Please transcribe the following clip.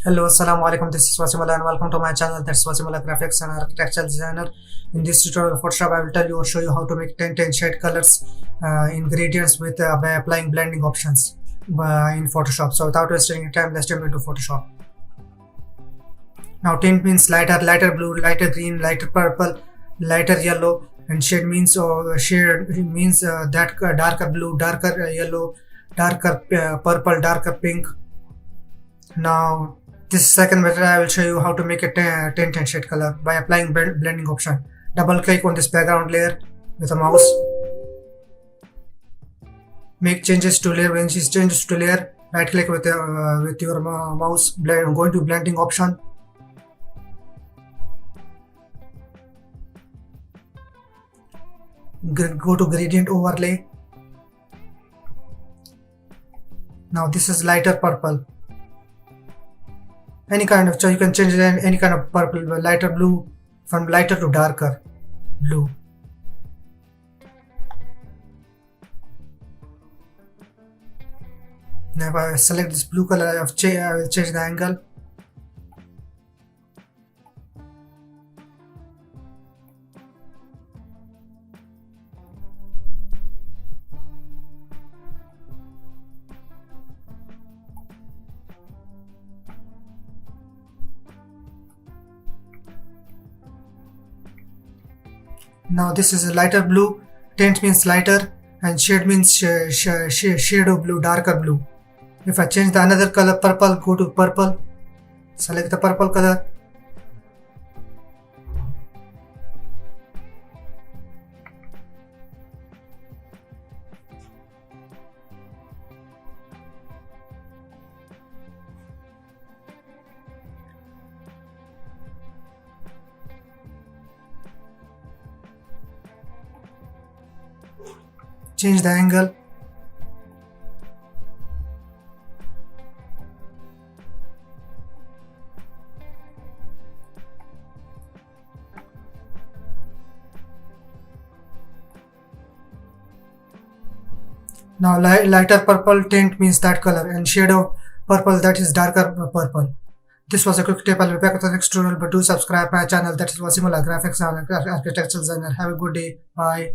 Hello, assalamu alaikum. This is Wasimullah and welcome to my channel. That's Wasimullah Graphics and Architectural Designer. In this tutorial of Photoshop, I will show you how to make tint and shade colors ingredients with by applying blending options in Photoshop. So without wasting any time, let's jump into Photoshop. Now tint means lighter blue, lighter green, lighter purple, lighter yellow, and shade means darker blue, darker yellow, darker purple, darker pink. Now this second method I will show you how to make a tint and shade color by applying blending option. Double click on this background layer with a mouse. Make changes to layer. When it changes to layer, right click with your mouse. Go into blending option. Go to gradient overlay. Now this is lighter purple. Any kind of, so you can change any kind of purple, lighter blue, from lighter to darker blue. Now if I select this blue color, I will change the angle. Now this is a lighter blue. Tint means lighter and shade means shade of blue, darker blue. If I change the another color, purple, go to purple, select the purple color. Change the angle. Now lighter purple tint means that color and shade of purple that is darker purple. This was a quick tip. I'll be back with the next tutorial, but do subscribe my channel. That is Wasimullah Graphics and Architectural Designer. Have a good day. Bye.